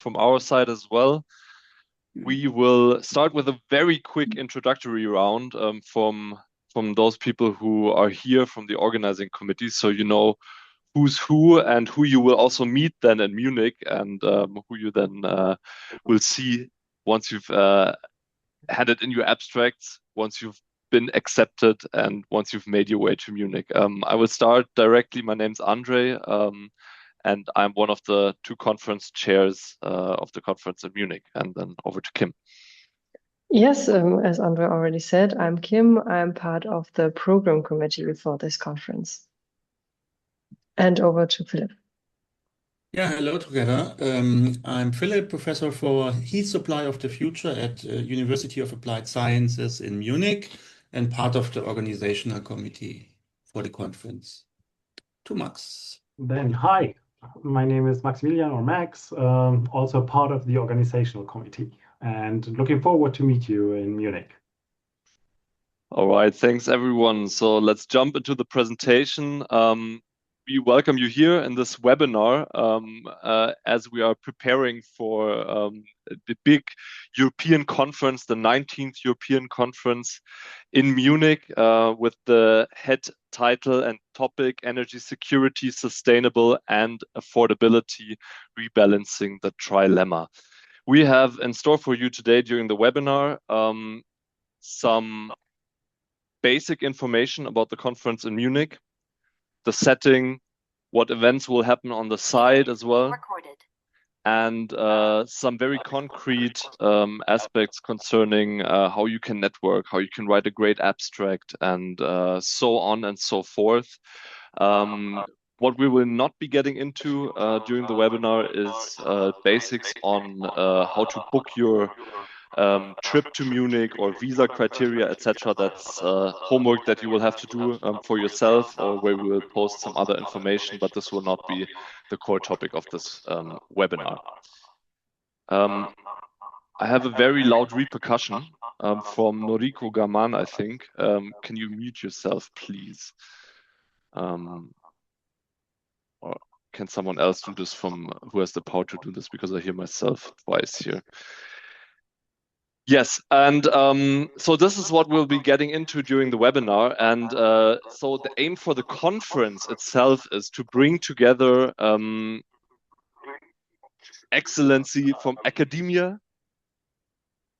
from our side as well. We will start with a very quick introductory round from those people who are here from the organizing committee, so you know who's who and who you will also meet then in Munich, and who you then will see once you've handed in your abstracts, once you've been accepted, and once you've made your way to Munich. I will start directly. My name's Andre, and I'm one of the two conference chairs of the conference in Munich, and then over to Kim. Yes, as Andre already said, I'm Kim. I'm part of the program committee for this conference. And over to Philip. Yeah, hello together. I'm Philip, professor for heat supply of the future at University of Applied Sciences in Munich and part of the organizational committee for the conference. To Max. Then, hi, my name is Maximilian or Max, also part of the organizational committee, and looking forward to meet you in Munich. All right, thanks everyone. So let's jump into the presentation. We welcome you here in this webinar as we are preparing for the big European conference, the 19th European Conference in Munich, with the head title and topic, Energy Security, Sustainable and Affordability, Rebalancing the Trilemma. We have in store for you today during the webinar some basic information about the conference in Munich, the setting, what events will happen on the side as well, and some very concrete aspects concerning how you can network, how you can write a great abstract, and so on and so forth. What we will not be getting into during the webinar is basics on how to book your trip to Munich or visa criteria, etc. That's homework that you will have to do for yourself, or where we will post some other information, but this will not be the core topic of this webinar. I have a very loud repercussion from Noriko Gaman, I think. Can you mute yourself, please? Or can someone else do this from who has the power to do this, because I hear myself twice here. Yes, and so this is what we'll be getting into during the webinar. And so the aim for the conference itself is to bring together excellency from academia,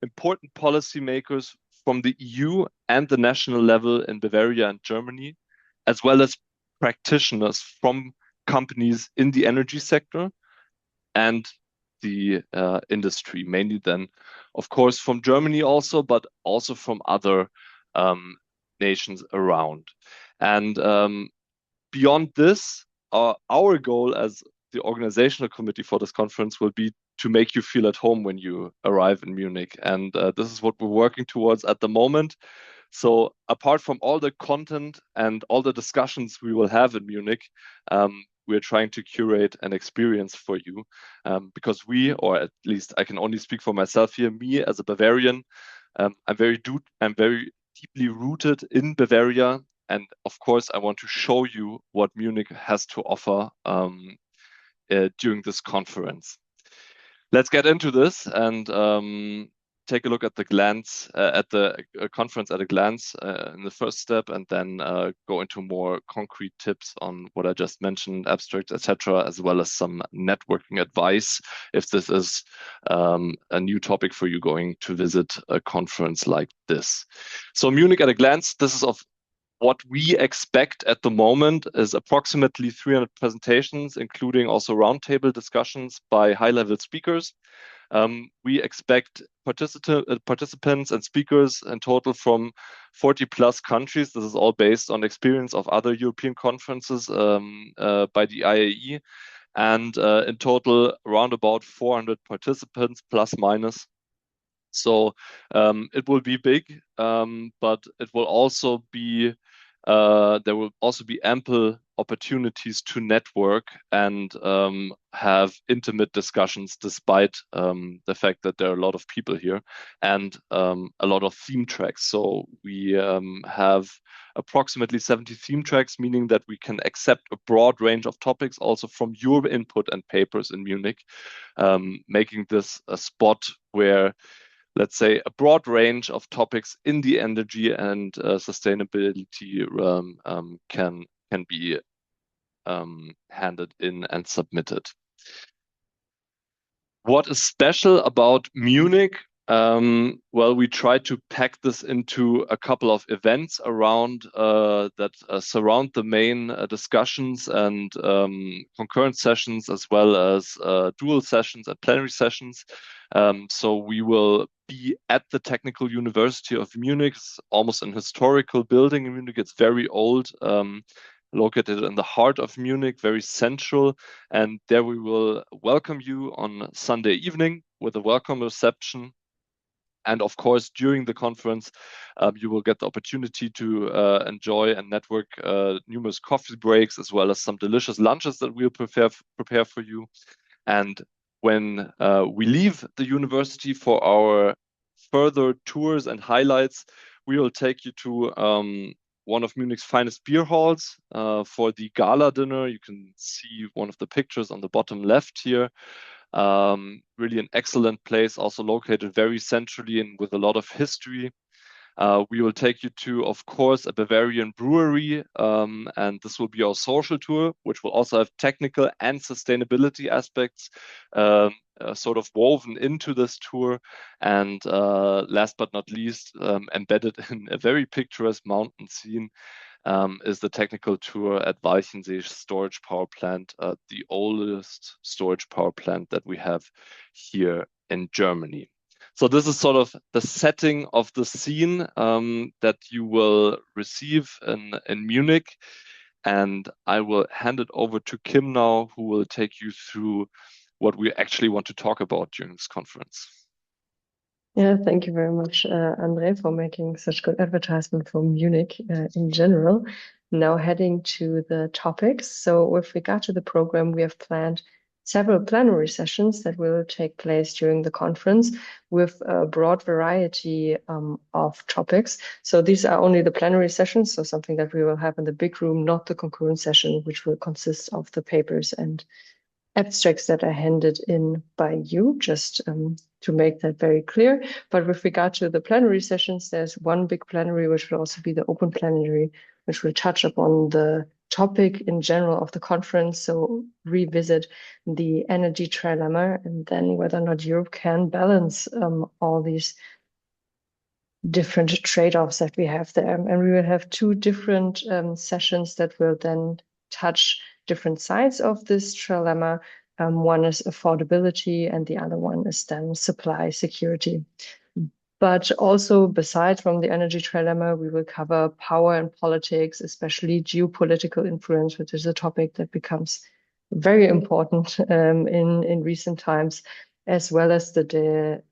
important policymakers from the EU and the national level in Bavaria and Germany, as well as practitioners from companies in the energy sector and the industry, mainly then, of course, from Germany also, but also from other nations around. And beyond this, our goal as the organizational committee for this conference will be to make you feel at home when you arrive in Munich. And this is what we're working towards at the moment. So apart from all the content and all the discussions we will have in Munich, we're trying to curate an experience for you, because we, or at least I can only speak for myself here, me as a Bavarian, I'm very deeply rooted in Bavaria. And of course, I want to show you what Munich has to offer during this conference. Let's get into this and take a look at the glance at the conference at a glance in the first step, and then go into more concrete tips on what I just mentioned, abstracts, etc., as well as some networking advice if this is a new topic for you going to visit a conference like this. So Munich at a glance, this is of what we expect at the moment is approximately 300 presentations, including also roundtable discussions by high-level speakers. We expect participants and speakers in total from 40 plus countries. This is all based on experience of other European conferences by the IAEE. And in total, around about 400 participants, plus minus. So it will be big, but it will also be there will also be ample opportunities to network and have intimate discussions, despite the fact that there are a lot of people here, and a lot of theme tracks. So we have approximately 70 theme tracks, meaning that we can accept a broad range of topics also from your input and papers in Munich, making this a spot where, let's say, a broad range of topics in the energy and sustainability can be handed in and submitted. What is special about Munich? Well, we try to pack this into a couple of events around that surround the main discussions and concurrent sessions, as well as dual sessions and plenary sessions. So we will be at the Technical University of Munich. It's almost an historical building in Munich. It's very old, located in the heart of Munich, very central. And there we will welcome you on Sunday evening with a welcome reception. And of course, during the conference, you will get the opportunity to enjoy and network numerous coffee breaks, as well as some delicious lunches that we'll prepare for you. And when we leave the university for our further tours and highlights, we will take you to one of Munich's finest beer halls for the gala dinner. You can see one of the pictures on the bottom left here. Really an excellent place, also located very centrally and with a lot of history. We will take you to, of course, a Bavarian brewery, and this will be our social tour, which will also have technical and sustainability aspects sort of woven into this tour. And last but not least, embedded in a very picturesque mountain scene, is the technical tour at Walchensee Storage Power Plant, the oldest storage power plant that we have here in Germany. So this is sort of the setting of the scene that you will receive in Munich. And I will hand it over to Kim now, who will take you through what we actually want to talk about during this conference. Yeah, thank you very much, Andre, for making such good advertisement for Munich in general. Now heading to the topics. So with regard to the program, we have planned several plenary sessions that will take place during the conference with a broad variety of topics. So these are only the plenary sessions, so something that we will have in the big room, not the concurrent session, which will consist of the papers and abstracts that are handed in by you, just to make that very clear. But with regard to the plenary sessions, there's one big plenary, which will also be the open plenary, which will touch upon the topic in general of the conference. So revisit the energy trilemma, and then whether or not Europe can balance all these different trade-offs that we have there. And we will have two different sessions that will then touch different sides of this trilemma. One is affordability, and the other one is then supply security. But also, besides from the energy trilemma, we will cover power and politics, especially geopolitical influence, which is a topic that becomes very important in recent times, as well as the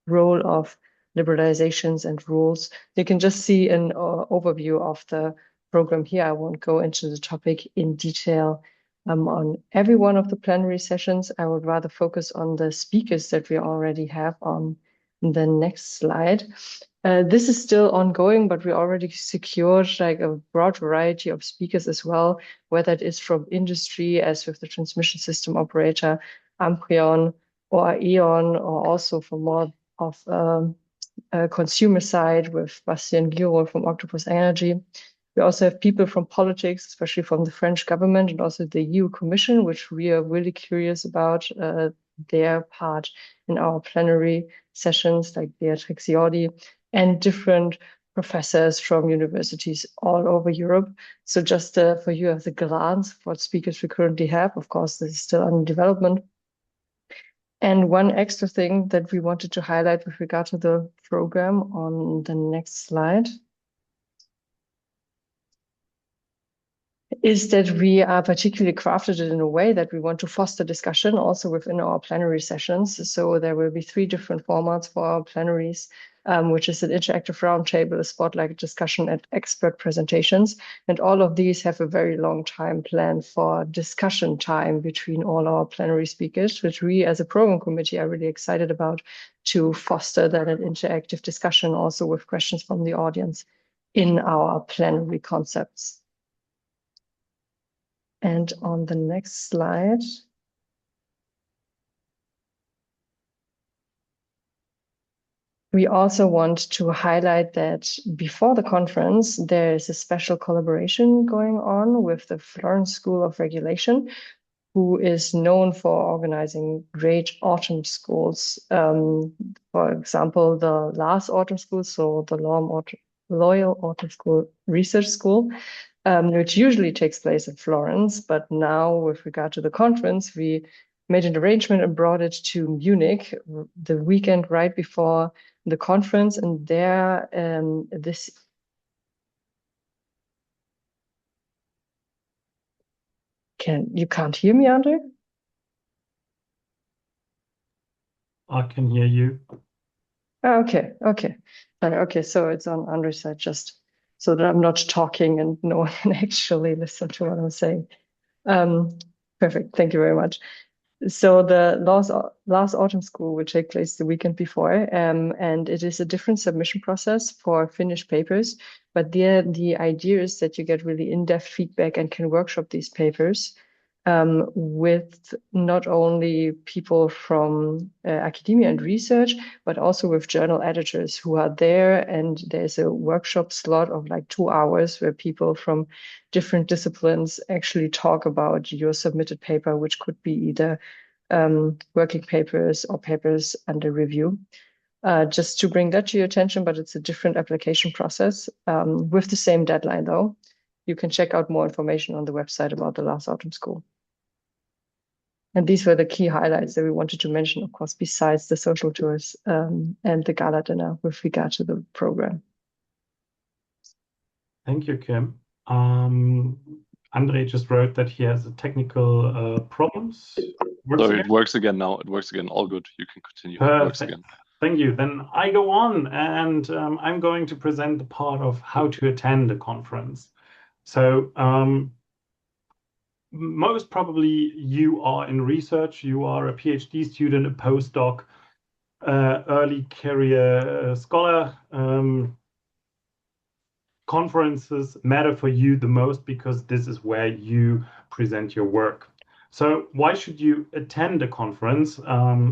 role of liberalizations and rules. You can just see an overview of the program here. I won't go into the topic in detail on every one of the plenary sessions. I would rather focus on the speakers that we already have on the next slide. This is still ongoing, but we already secured like a broad variety of speakers as well, whether it is from industry, as with the transmission system operator, Amprion or E.ON, or also from more of consumer side with Bastien Giraud from Octopus Energy. We also have people from politics, especially from the French government and also the EU Commission, which we are really curious about their part in our plenary sessions, like Beatrix Jordi, and different professors from universities all over Europe. So just for you as a glance of what speakers we currently have, of course, this is still under development. And one extra thing that we wanted to highlight with regard to the program on the next slide is that we are particularly crafted it in a way that we want to foster discussion also within our plenary sessions. So there will be 3 different formats for our plenaries, which is an interactive roundtable, a spotlight discussion, and expert presentations. And all of these have a very long time plan for discussion time between all our plenary speakers, which we as a program committee are really excited about, to foster that an interactive discussion also with questions from the audience in our plenary concepts. And on the next slide, we also want to highlight that before the conference, there is a special collaboration going on with the Florence School of Regulation, who is known for organizing great autumn schools. For example, the last autumn school, so the Loyal Autumn School Research School, which usually takes place in Florence. But now, with regard to the conference, we made an arrangement and brought it to Munich the weekend right before the conference. And there, you can't hear me, Andre? I can hear you. Oh, okay. Okay, so it's on Andre's side, just so that I'm not talking and no one can actually listen to what I'm saying. Perfect. Thank you very much. So the last autumn school will take place the weekend before, and it is a different submission process for finished papers. But there, the idea is that you get really in-depth feedback and can workshop these papers with not only people from academia and research, but also with journal editors who are there. And there's a workshop slot of like 2 hours where people from different disciplines actually talk about your submitted paper, which could be either working papers or papers under review. Just to bring that to your attention, but it's a different application process with the same deadline though. You can check out more information on the website about the last autumn school. And these were the key highlights that we wanted to mention, of course, besides the social tours and the gala dinner with regard to the program. Thank you, Kim. Andre just wrote that he has technical problems. It works again now. It works again. All good. You can continue. Perfect. It works again. Thank you. Then I go on, and I'm going to present the part of how to attend a conference. So most probably you are in research, you are a PhD student, a postdoc, early career scholar. Conferences matter for you the most because this is where you present your work. So why should you attend a conference?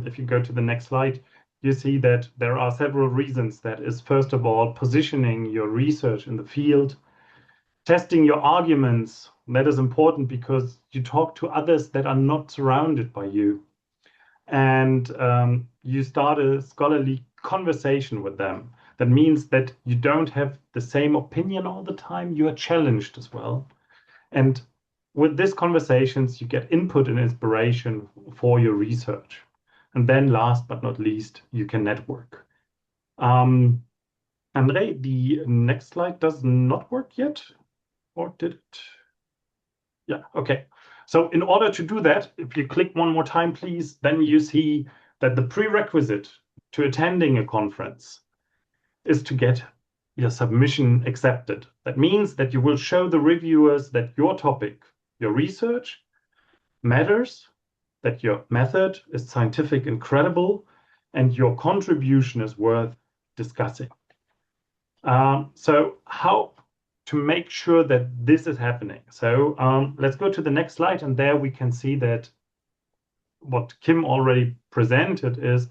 If you go to the next slide, you see that there are several reasons. That is, first of all, positioning your research in the field, testing your arguments. That is important because you talk to others that are not surrounded by you. And you start a scholarly conversation with them. That means that you don't have the same opinion all the time. You are challenged as well. And with these conversations, you get input and inspiration for your research. And then last but not least, you can network. Andre, the next slide does not work yet. Or did it? Yeah, okay. So in order to do that, if you click one more time, please, then you see that the prerequisite to attending a conference is to get your submission accepted. That means that you will show the reviewers that your topic, your research matters, that your method is scientific and credible, and your contribution is worth discussing. So how to make sure that this is happening? So let's go to the next slide, and there we can see that what Kim already presented is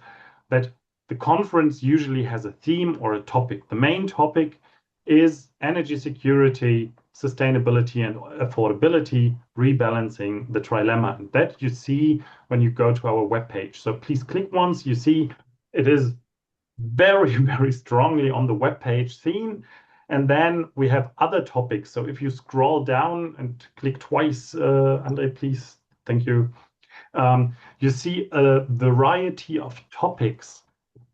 that the conference usually has a theme or a topic. The main topic is energy security, sustainability, and affordability, rebalancing the trilemma. And that you see when you go to our webpage. So please click once. You see it is very, very strongly on the webpage seen. And then we have other topics. So if you scroll down and click twice, Andre, please, thank you. You see a variety of topics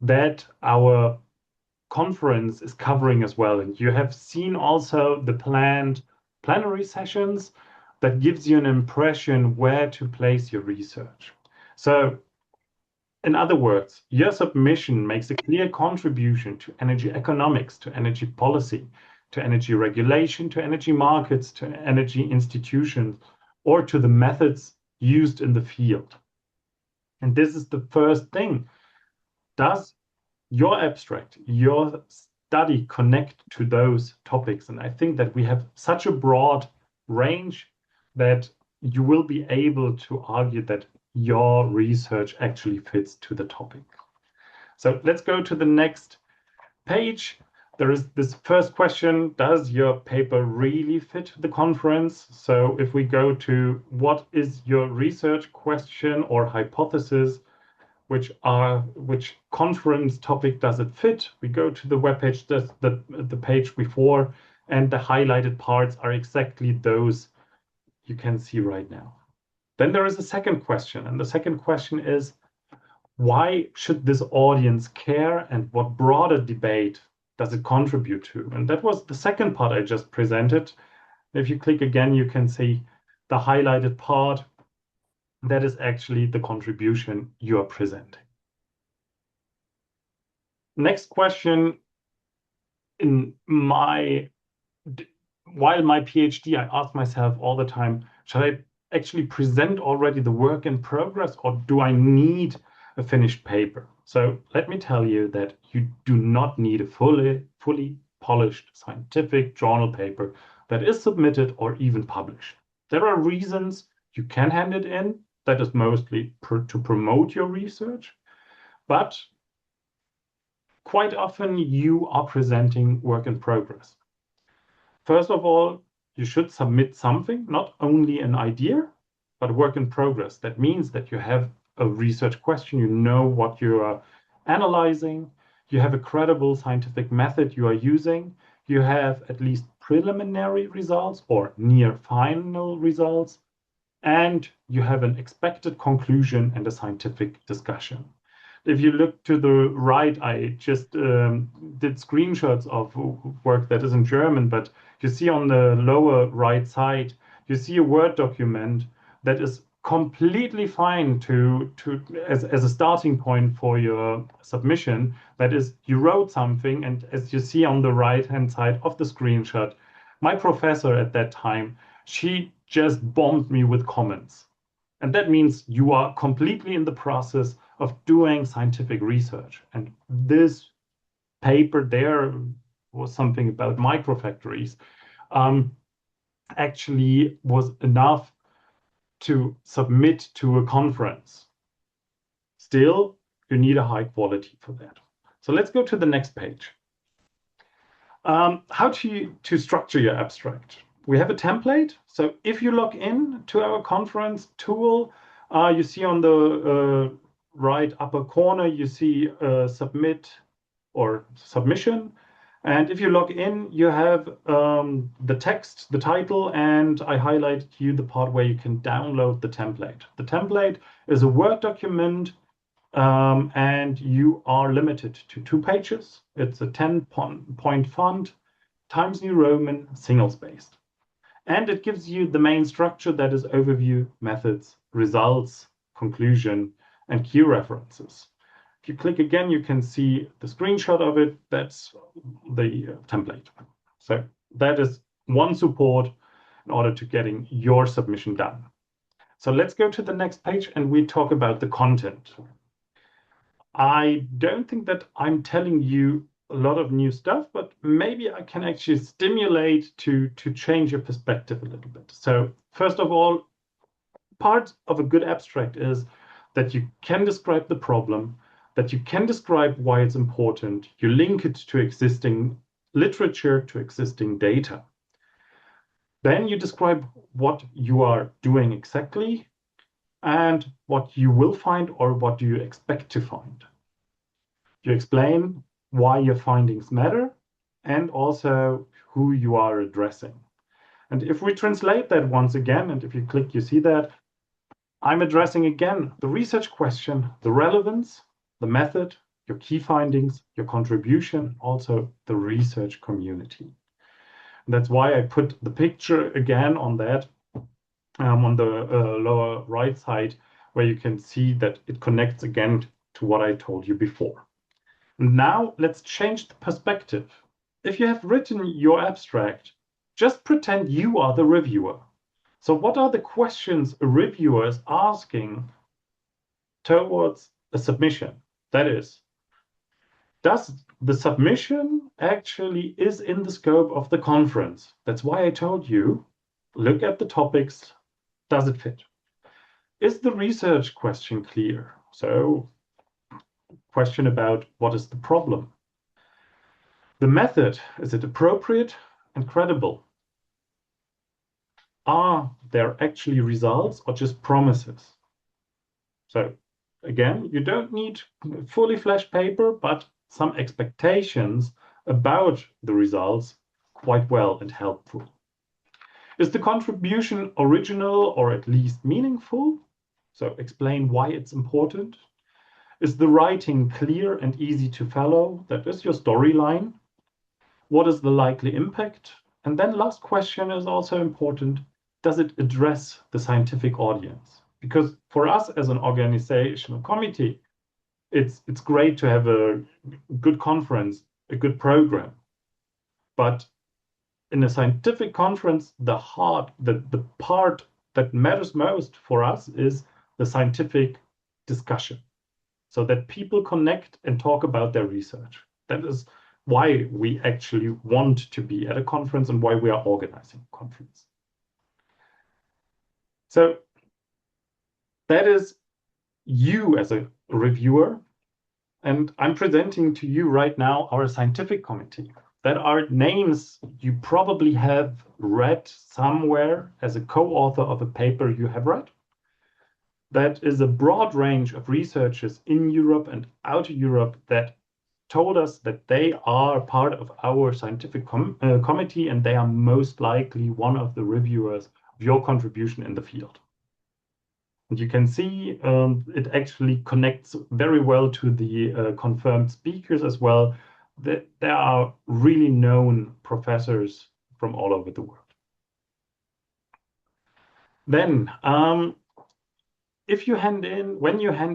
that our conference is covering as well. And you have seen also the planned plenary sessions that gives you an impression where to place your research. So, in other words, your submission makes a clear contribution to energy economics, to energy policy, to energy regulation, to energy markets, to energy institutions, or to the methods used in the field. And this is the first thing. Does your abstract, your study connect to those topics? And I think that we have such a broad range that you will be able to argue that your research actually fits to the topic. So let's go to the next page. There is this first question: does your paper really fit the conference? So if we go to what is your research question or hypothesis, which conference topic does it fit? We go to the webpage, the page before, and the highlighted parts are exactly those you can see right now. Then there is a second question, and the second question is, why should this audience care, and what broader debate does it contribute to? And that was the second part I just presented. If you click again, you can see the highlighted part. That is actually the contribution you are presenting. Next question. While my PhD, I ask myself all the time, should I actually present already the work in progress, or do I need a finished paper? So let me tell you that you do not need a fully polished scientific journal paper that is submitted or even published. There are reasons you can hand it in. That is mostly to promote your research, but quite often you are presenting work in progress. First of all, you should submit something, not only an idea, but work in progress. That means that you have a research question, you know what you are analyzing, you have a credible scientific method you are using, you have at least preliminary results or near final results, and you have an expected conclusion and a scientific discussion. If you look to the right, I just did screenshots of work that is in German, but you see on the lower right side, you see a Word document that is completely fine as a starting point for your submission. That is, you wrote something, and as you see on the right-hand side of the screenshot, my professor at that time, she just bombed me with comments. And that means you are completely in the process of doing scientific research. And this paper there was something about microfactories, actually was enough to submit to a conference. Still, you need a high quality for that. So let's go to the next page. How to structure your abstract. We have a template. So if you log in to our conference tool, you see on the right upper corner, you see submit or submission. And if you log in, you have the text, the title, and I highlighted to you the part where you can download the template. The template is a Word document, and you are limited to 2 pages. It's a 10-point font, Times New Roman, single-spaced. And it gives you the main structure, that is overview, methods, results, conclusion, and key references. If you click again, you can see the screenshot of it. That's the template. So that is one support in order to getting your submission done. So let's go to the next page and we talk about the content. I don't think that I'm telling you a lot of new stuff, but maybe I can actually stimulate to change your perspective a little bit. So first of all, part of a good abstract is that you can describe the problem, that you can describe why it's important, you link it to existing literature, to existing data. Then you describe what you are doing exactly and what you will find or what do you expect to find. You explain why your findings matter and also who you are addressing. And if we translate that once again, and if you click, you see that, I'm addressing again the research question, the relevance, the method, your key findings, your contribution, also the research community. And that's why I put the picture again on that. on the lower right side, where you can see that it connects again to what I told you before. Now let's change the perspective. If you have written your abstract, just pretend you are the reviewer. So what are the questions a reviewer is asking towards a submission? That is, does the submission actually is in the scope of the conference? That's why I told you, look at the topics. Does it fit? Is the research question clear? So, question about what is the problem? The method, is it appropriate and credible? Are there actually results or just promises? So, again, you don't need fully fleshed paper, but some expectations about the results quite well and helpful. Is the contribution original or at least meaningful? So explain why it's important. Is the writing clear and easy to follow? That is your storyline. What is the likely impact? And then last question is also important. Does it address the scientific audience? Because for us as an organizational committee, it's great to have a good conference, a good program. But in a scientific conference, the part that matters most for us is the scientific discussion, so that people connect and talk about their research. That is why we actually want to be at a conference and why we are organizing a conference. So that is you as a reviewer, and I'm presenting to you right now our scientific committee. That are names you probably have read somewhere as a co-author of a paper you have read. That is a broad range of researchers in Europe and out of Europe that told us that they are part of our scientific committee, and they are most likely one of the reviewers of your contribution in the field. And you can see it actually connects very well to the confirmed speakers as well. That there are really known professors from all over the world. Then, when you hand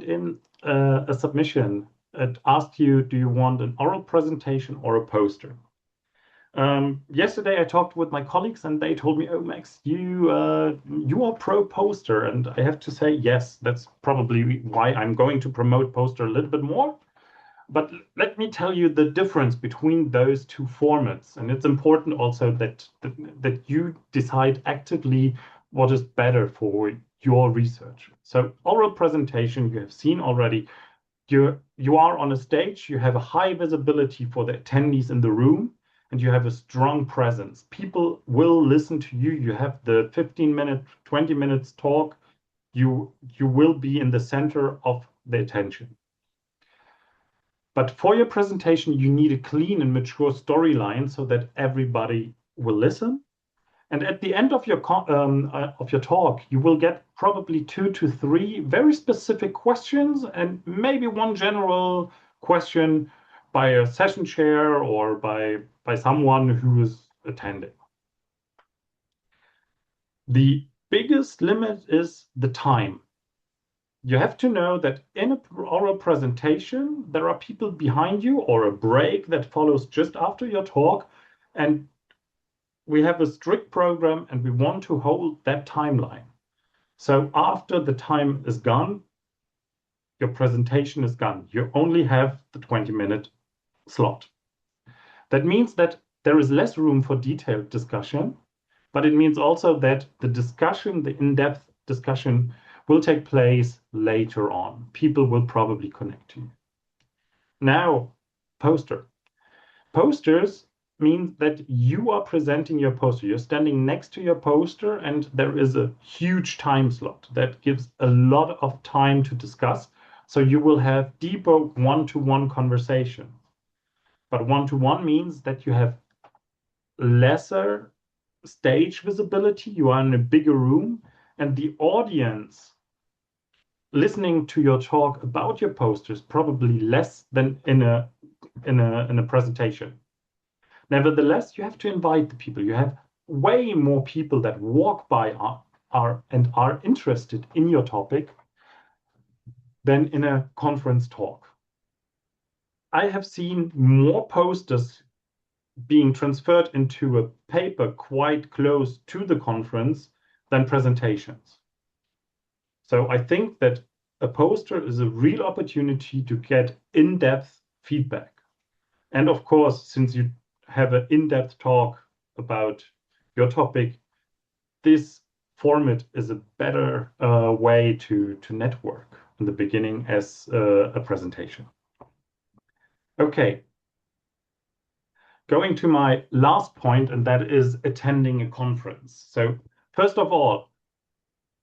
in a submission, it asks you, do you want an oral presentation or a poster? Yesterday I talked with my colleagues and they told me, oh, Max, you are pro poster. And I have to say, yes, that's probably why I'm going to promote poster a little bit more. But let me tell you the difference between those two formats. And it's important also that you decide actively what is better for your research. So oral presentation, you have seen already, you are on a stage, you have a high visibility for the attendees in the room, and you have a strong presence. People will listen to you. You have the 15-minute, 20 minutes talk. You will be in the center of the attention. But for your presentation, you need a clean and mature storyline so that everybody will listen. And at the end of your talk, you will get probably 2 to 3 very specific questions and maybe one general question by a session chair or by someone who is attending. The biggest limit is the time. You have to know that in an oral presentation, there are people behind you or a break that follows just after your talk. And we have a strict program and we want to hold that timeline. So after the time is gone, your presentation is gone. You only have the 20-minute slot. That means that there is less room for detailed discussion, but it means also that the discussion, the in-depth discussion, will take place later on. People will probably connect to you. Now, poster. Posters means that you are presenting your poster. You're standing next to your poster and there is a huge time slot that gives a lot of time to discuss. So you will have deeper one-to-one conversation. But one-to-one means that you have lesser stage visibility. You are in a bigger room and the audience listening to your talk about your posters probably less than in a presentation. Nevertheless, you have to invite the people. You have way more people that walk by are interested in your topic than in a conference talk. I have seen more posters being transferred into a paper quite close to the conference than presentations. So I think that a poster is a real opportunity to get in-depth feedback. And of course, since you have an in-depth talk about your topic, this format is a better way to network in the beginning as a presentation. Okay. Going to my last point, and that is attending a conference. So first of all,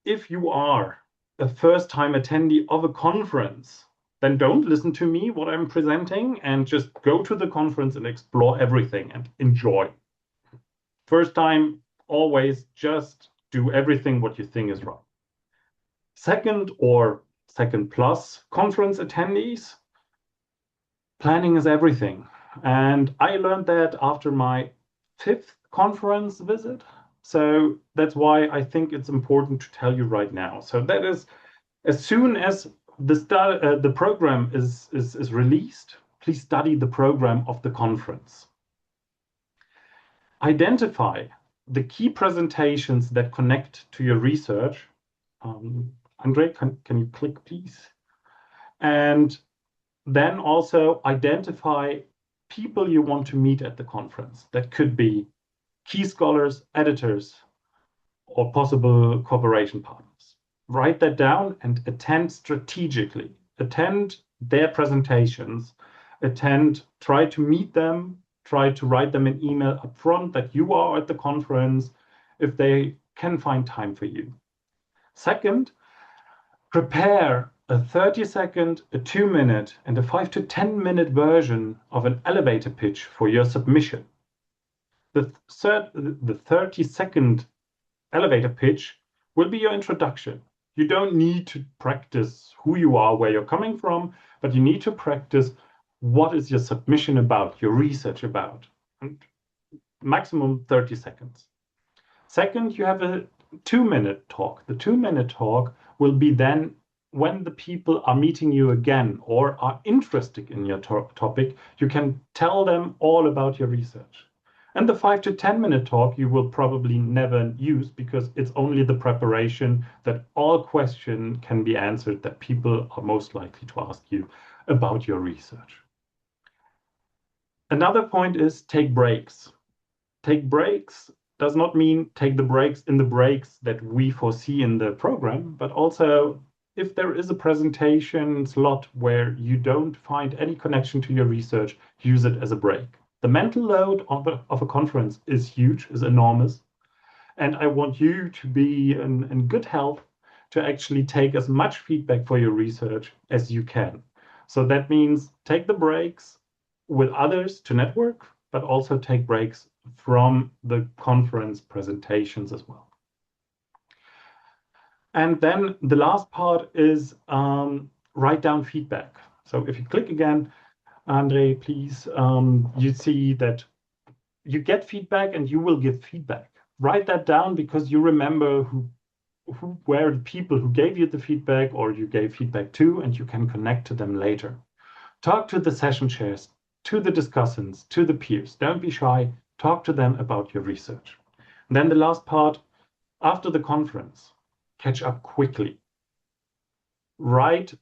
if you are a first-time attendee of a conference, then don't listen to me, what I'm presenting, and just go to the conference and explore everything and enjoy. First time, always just do everything what you think is right. Second or second plus conference attendees, planning is everything. And I learned that after my 5th conference visit. So that's why I think it's important to tell you right now. So that is, as soon as the program is released, please study the program of the conference. Identify the key presentations that connect to your research. Andre, can you click, please? And then also identify people you want to meet at the conference. That could be key scholars, editors, or possible cooperation partners. Write that down and attend strategically. Attend their presentations, try to meet them, try to write them an email upfront that you are at the conference if they can find time for you. Second, prepare a 30-second, a 2-minute, and a 5 to 10-minute version of an elevator pitch for your submission. The 30-second elevator pitch will be your introduction. You don't need to practice who you are, where you're coming from, but you need to practice what is your submission about, your research about. And maximum 30 seconds. Second, you have a 2-minute talk. The 2-minute talk will be then when the people are meeting you again or are interested in your topic, you can tell them all about your research. And the 5 to 10-minute talk you will probably never use because it's only the preparation that all questions can be answered that people are most likely to ask you about your research. Another point is take breaks. Take breaks does not mean take the breaks in the breaks that we foresee in the program, but also if there is a presentation slot where you don't find any connection to your research, use it as a break. The mental load of a conference is huge, is enormous. And I want you to be in good health to actually take as much feedback for your research as you can. So that means take the breaks with others to network, but also take breaks from the conference presentations as well. And then the last part is write down feedback. So if you click again, Andre, please, you see that you get feedback and you will give feedback. Write that down because you remember who were the people who gave you the feedback or you gave feedback to, and you can connect to them later. Talk to the session chairs, to the discussants, to the peers. Don't be shy. Talk to them about your research. And then the last part, after the conference, catch up quickly. Write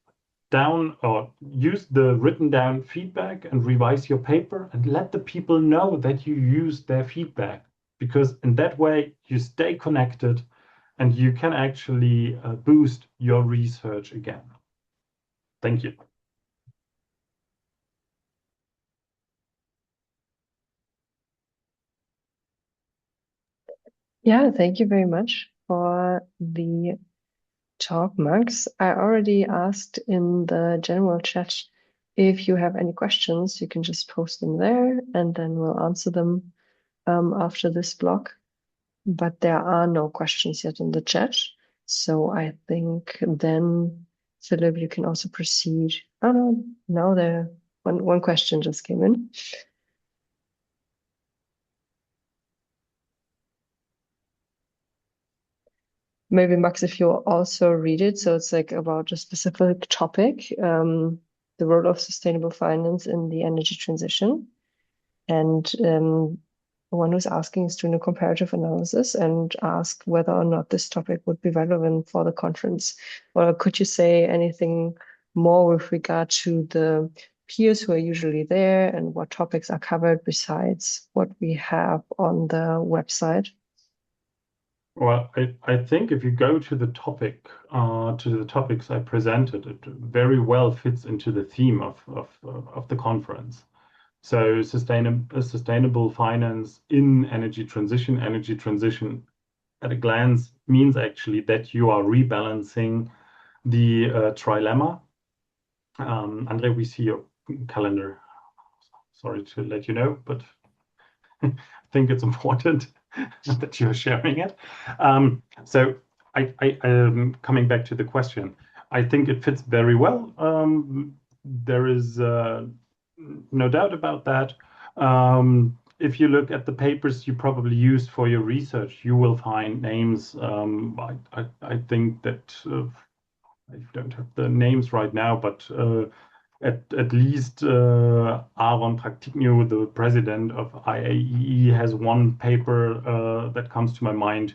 down or use the written down feedback and revise your paper and let the people know that you use their feedback, because in that way you stay connected and you can actually boost your research again. Thank you. Yeah, thank you very much for the talk, Max. I already asked in the general chat if you have any questions, you can just post them there and then we'll answer them after this block. But there are no questions yet in the chat. So I think then, Philip, you can also proceed. Oh no, now there one question just came in. maybe Max, if you also read it, so it's like about a specific topic, the role of sustainable finance in the energy transition. And the one who's asking is doing a comparative analysis and ask whether or not this topic would be relevant for the conference. Or could you say anything more with regard to the peers who are usually there and what topics are covered besides what we have on the website? Well, I think if you go to the topic, to the topics I presented, it very well fits into the theme of the conference. So sustainable finance in energy transition. Energy transition at a glance means actually that you are rebalancing the trilemma. Andre, we see your calendar. Sorry to let you know, but I think it's important that you're sharing it. So coming back to the question, I think it fits very well. There is no doubt about that. If you look at the papers you probably used for your research, you will find names. I think that I don't have the names right now, but at least Aaron Praktiknio, the president of IAEE, has one paper that comes to my mind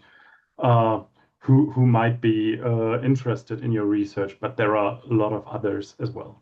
who might be interested in your research, but there are a lot of others as well.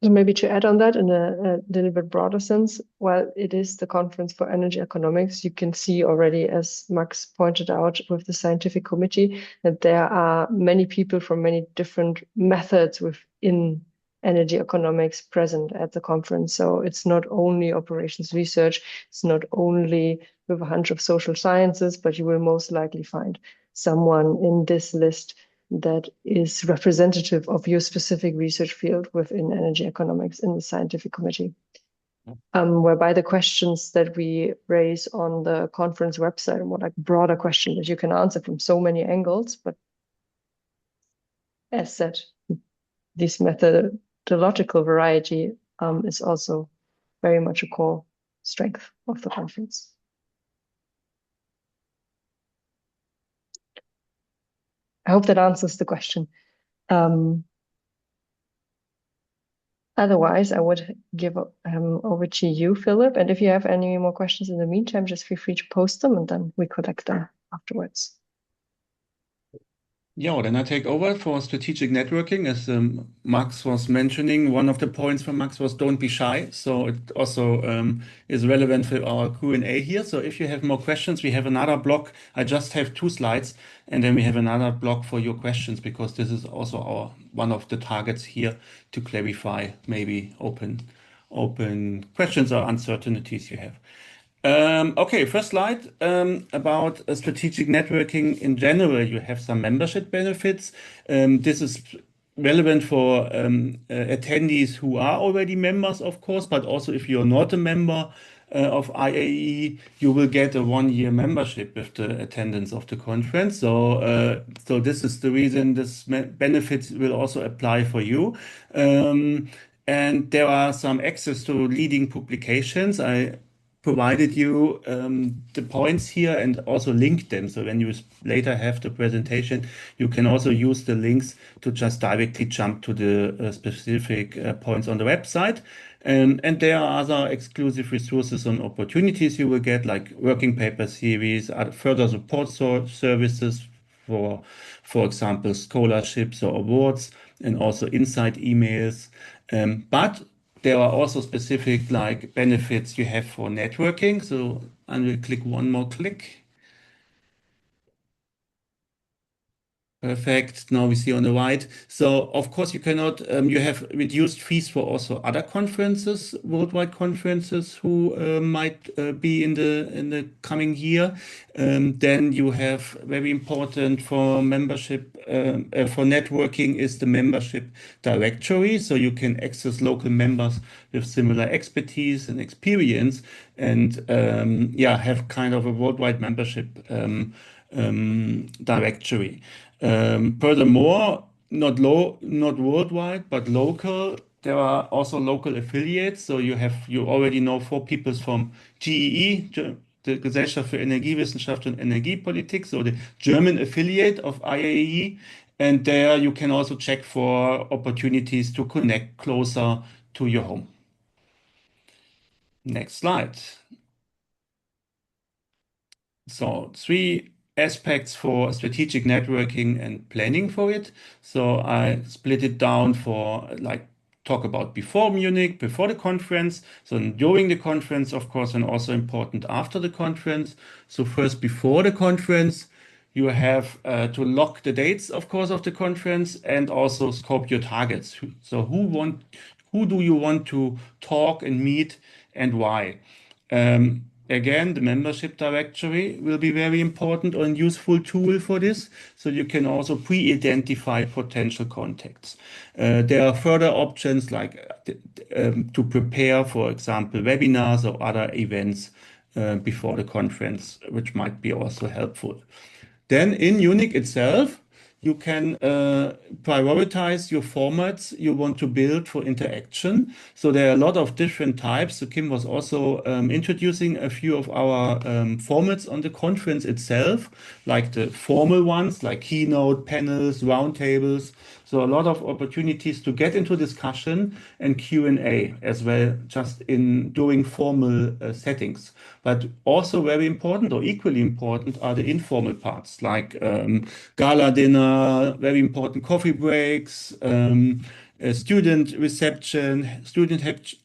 So maybe to add on that in a little bit broader sense, while it is the conference for energy economics, you can see already, as Max pointed out with the scientific committee, that there are many people from many different methods within energy economics present at the conference. So it's not only operations research, it's not only with a hunch of social sciences, but you will most likely find someone in this list that is representative of your specific research field within energy economics in the scientific committee. Whereby the questions that we raise on the conference website are more like broader questions that you can answer from so many angles, but as said, this methodological variety is also very much a core strength of the conference. I hope that answers the question. Otherwise, I would give over to you, Philip. And if you have any more questions in the meantime, just feel free to post them and then we collect them afterwards. Yeah, then I take over for strategic networking. As Max was mentioning, one of the points from Max was don't be shy. So it also is relevant for our Q&A here. So if you have more questions, we have another block. I just have 2 slides, and then we have another block for your questions, because this is also one of the targets here to clarify maybe open questions or uncertainties you have. Okay, first slide about strategic networking in general. You have some membership benefits. This is relevant for attendees who are already members, of course, but also if you're not a member of IAEE, you will get a 1-year membership with the attendance of the conference. So this is the reason this benefits will also apply for you. And there are some access to leading publications. I provided you the points here and also linked them. So when you later have the presentation, you can also use the links to just directly jump to the specific points on the website. And there are other exclusive resources and opportunities you will get, like working paper series, further support services for example, scholarships or awards, and also inside emails. But there are also specific like benefits you have for networking. So I will click one more click. Perfect. Now we see on the right. So of course you cannot, you have reduced fees for also other conferences, worldwide conferences who might be in the coming year. Then you have very important for membership, for networking is the membership directory. So you can access local members with similar expertise and experience and have kind of a worldwide membership directory. Furthermore, not worldwide, but local there are also local affiliates. So you already know 4 people from GEE, the Gesellschaft für Energiewissenschaft und Energiepolitik, so the German affiliate of IAEE. And there you can also check for opportunities to connect closer to your home. Next slide. So 3 aspects for strategic networking and planning for it. So I split it down for like talk about before Munich, before the conference. So during the conference, of course, and also important after the conference. So first, before the conference, you have to lock the dates, of course, of the conference and also scope your targets. So who do you want to talk and meet and why? Again, the membership directory will be very important and useful tool for this. So you can also pre-identify potential contacts. There are further options like to prepare, for example, webinars or other events before the conference, which might be also helpful. Then in Munich itself, you can prioritize your formats you want to build for interaction. So there are a lot of different types. So Kim was also introducing a few of our formats on the conference itself, like the formal ones, like keynote, panels, roundtables. So a lot of opportunities to get into discussion and Q&A as well, just during formal settings. But also very important or equally important are the informal parts, like gala dinner, very important coffee breaks, a student reception,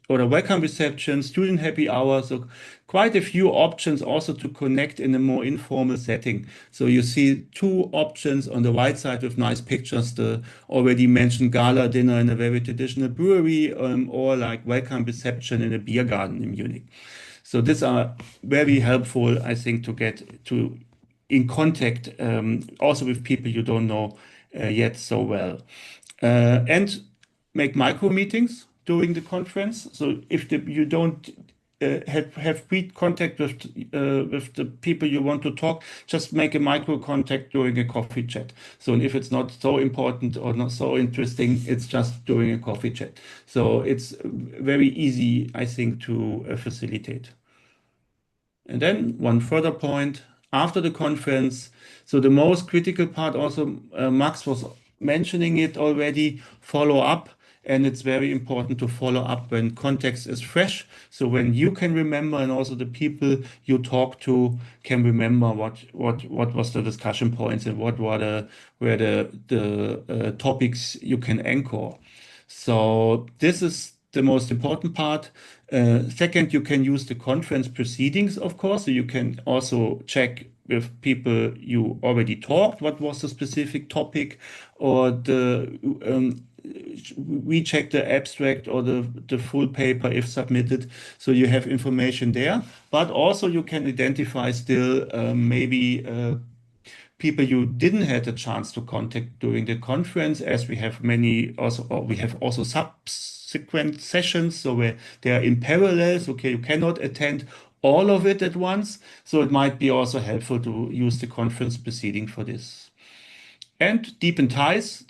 or a welcome reception, student happy hour. So quite a few options also to connect in a more informal setting. So you see 2 options on the right side with nice pictures, the already mentioned gala dinner in a very traditional brewery, or like welcome reception in a beer garden in Munich. So these are very helpful, I think, to get in contact also with people you don't know yet so well. And make micro meetings during the conference. So if you don't have pre-contact with the people you want to talk, just make a micro contact during a coffee chat. So if it's not so important or not so interesting, it's just during a coffee chat. So it's very easy, I think, to facilitate. And then one further point after the conference. So the most critical part also, Max was mentioning it already, follow up. And it's very important to follow up when context is fresh. So when you can remember and also the people you talk to can remember what was the discussion points and what were the topics you can anchor. So this is the most important part. Second, you can use the conference proceedings, of course. So you can also check with people you already talked, what was the specific topic, or recheck the abstract or the full paper if submitted. So you have information there. But also you can identify still maybe people you didn't have a chance to contact during the conference, as we have also subsequent sessions, so where they are in parallel. So, okay, you cannot attend all of it at once, so it might be also helpful to use the conference proceeding for this. And deepen ties,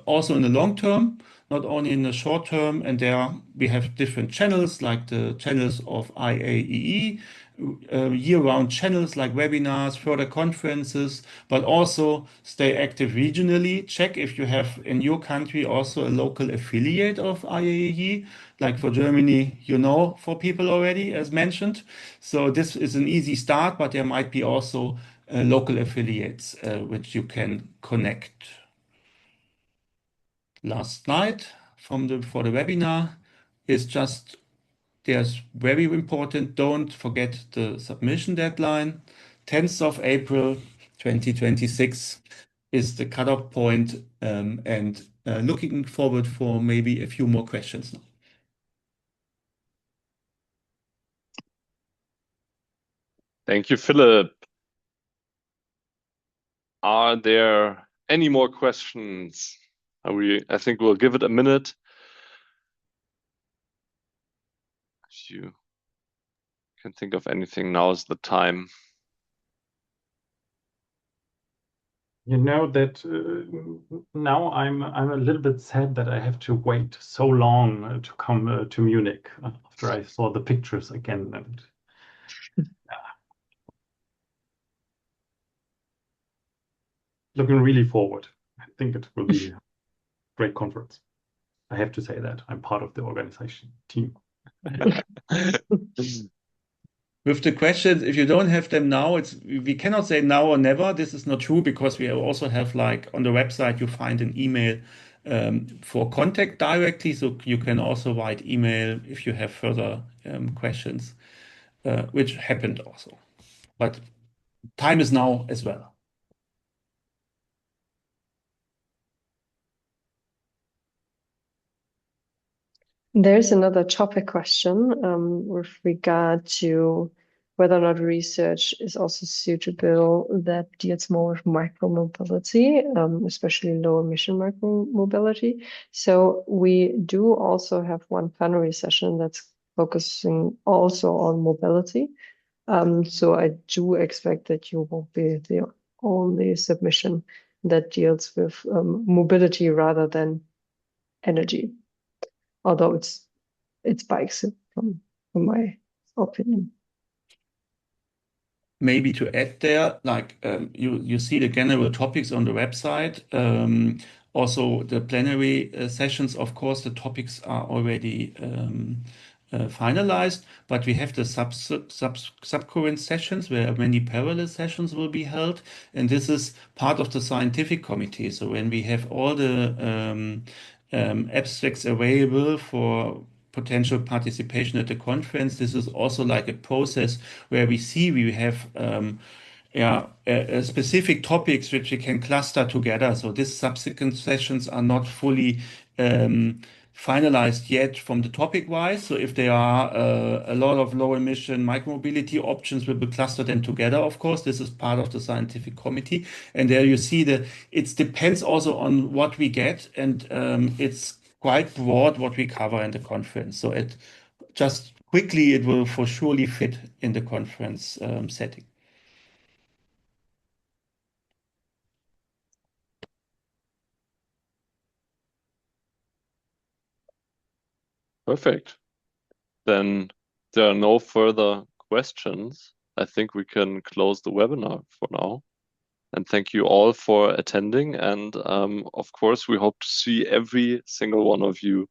also in the long term, not only in the short term. And there we have different channels, like the channels of IAEE, year-round channels like webinars, further conferences, but also stay active regionally. Check if you have in your country also a local affiliate of IAEE. Like for Germany, 4 people already, as mentioned. So this is an easy start, but there might be also local affiliates which you can connect. Last slide for the webinar is just there's very important, don't forget the submission deadline. 10th of April 2026 is the cutoff point, and looking forward for maybe a few more questions now. Thank you, Philip. Are there any more questions? I think we'll give it a minute. If you can think of anything, now is the time. You know that now I'm a little bit sad that I have to wait so long to come to Munich after I saw the pictures again. And looking really forward. I think it will be a great conference. I have to say that I'm part of the organization team. With the questions, if you don't have them now, we cannot say now or never. This is not true because we also have, like, on the website you find an email for contact directly, so you can also write email if you have further questions, which happened also. But time is now as well. There's another topic question with regard to whether or not research is also suitable that deals more with micromobility, especially low emission micromobility. So we do also have one plenary session that's focusing also on mobility. So I do expect that you won't be the only submission that deals with mobility rather than energy, although it's bikes from my opinion. Maybe to add there, like you see the general topics on the website. Also the plenary sessions, of course, the topics are already finalized, but we have the subcurrent sessions where many parallel sessions will be held, and this is part of the scientific committee. So when we have all the abstracts available for potential participation at the conference, this is also like a process where we have specific topics which we can cluster together. So these subsequent sessions are not fully finalized yet from the topic wise. So if there are a lot of low emission micromobility options, we will cluster them together. Of course, this is part of the scientific committee. And there you see it depends also on what we get. And it's quite broad what we cover in the conference. So it just quickly, it will for surely fit in the conference setting. Perfect. Then there are no further questions. I think we can close the webinar for now. And thank you all for attending. And of course, we hope to see every single one of you